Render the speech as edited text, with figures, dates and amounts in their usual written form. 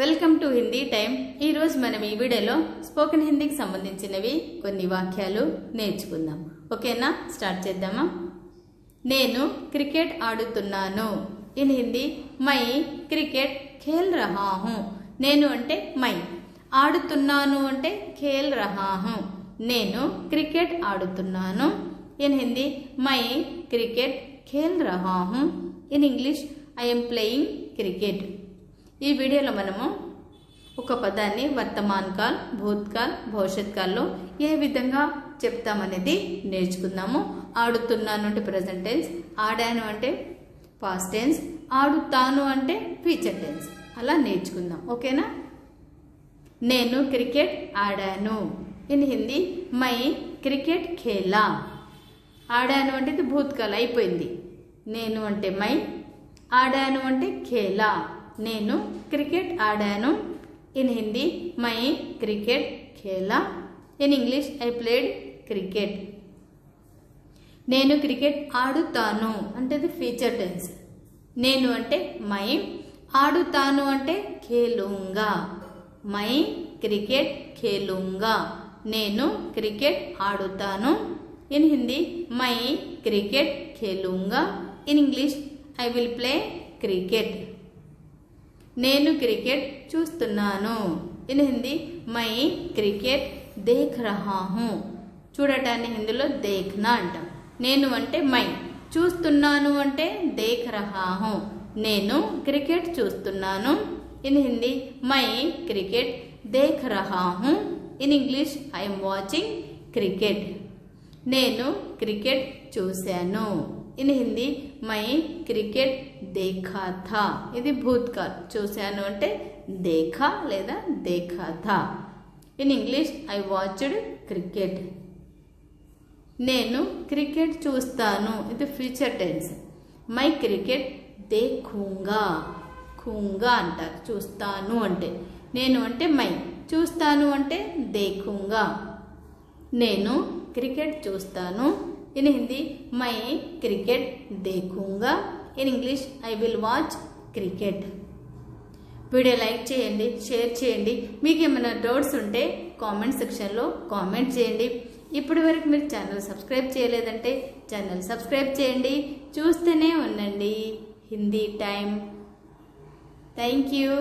Welcome to Hindi time. ఈ రోజు మనం ఈ వీడియోలో స్పోకెన్ హిందీకి సంబంధించినవి కొన్ని వాక్యాలు నేర్చుకుందాం। ఓకేనా, స్టార్ట్ చేద్దామా। నేను క్రికెట్ ఆడుతున్నాను। ఇన్ హిందీ మై క్రికెట్ ఖేల్ రహా హూ। నేను అంటే మై, ఆడుతున్నాను అంటే ఖేల్ రహా హూ। నేను క్రికెట్ ఆడుతున్నాను। ఇన్ హిందీ మై క్రికెట్ ఖేల్ రహా హూ। In English I am playing cricket. ఈ వీడియోలో మనము ఒక పదాన్ని వర్తమాన్ కాల్, భూత్కాల్, భవిష్యత్ కాల్లో ఏ విధంగా చెప్తామనేది నేర్చుకుందాము। ఆడుతున్నాను అంటే ప్రెజెంట్ టెన్స్, ఆడాను అంటే పాస్ట్ టెన్స్, ఆడుతాను అంటే ఫ్యూచర్ టెన్స్, అలా నేర్చుకుందాం। ఓకేనా। నేను క్రికెట్ ఆడాను। ఇన్ హిందీ మై క్రికెట్ ఖేలా। ఆడాను అంటే ఇది భూత్కాల్ అయిపోయింది। నేను అంటే మై, ఆడాను అంటే ఖేలా। నేను క్రికెట్ ఆడాను। ఇన్ హిందీ మై cricket Khela. In English I played cricket. నేను క్రికెట్ ఆడుతాను అంటే ఇది ఫ్యూచర్ టెన్స్। నేను అంటే మై, ఆడుతాను అంటే ఖేలూంగా। My cricket ఖేలూంగా। నేను క్రికెట్ ఆడుతాను। ఇన్ హిందీ మై క్రికెట్ ఖేలూంగా। In English I will play cricket. నేను క్రికెట్ చూస్తున్నాను। ఇన్ హిందీ మై క్రికెట్ దేఖ్ రహా హూ। చూడటాన్ని హిందీలో దేఖ్నా అంటాం। నేను అంటే మై, చూస్తున్నాను అంటే దేఖ్ రహా హూ। నేను క్రికెట్ చూస్తున్నాను। ఇన్ హిందీ మై క్రికెట్ దేఖ్ రహా హూ। In English I am watching cricket. నేను క్రికెట్ చూశాను। ఇన్ హిందీ మై క్రికెట్ దేఖా థా। ఇది భూత్కాల్, చూశాను అంటే దేఖా లేదా దేఖా థా। In English I watched cricket. నేను క్రికెట్ చూస్తాను, ఇది ఫ్యూచర్ టెన్స్। మై క్రికెట్ దేఖూంగా। ఖూంగా అంటారు చూస్తాను అంటే। నేను అంటే మై, చూస్తాను అంటే దేఖూంగా। నేను క్రికెట్ చూస్తాను। ఇన్ హిందీ మై క్రికెట్ దేఖూంగా। In English I will watch cricket. Video like చేయండి, షేర్ చేయండి। మీకు ఏమైనా డౌట్స్ ఉంటే కామెంట్ సెక్షన్లో కామెంట్ చేయండి। ఇప్పటి వరకు మీరు ఛానల్ సబ్స్క్రైబ్ చేయలేదంటే ఛానల్ సబ్స్క్రైబ్ చేయండి, చూస్తూనే ఉండండి హిందీ టైం। Thank you.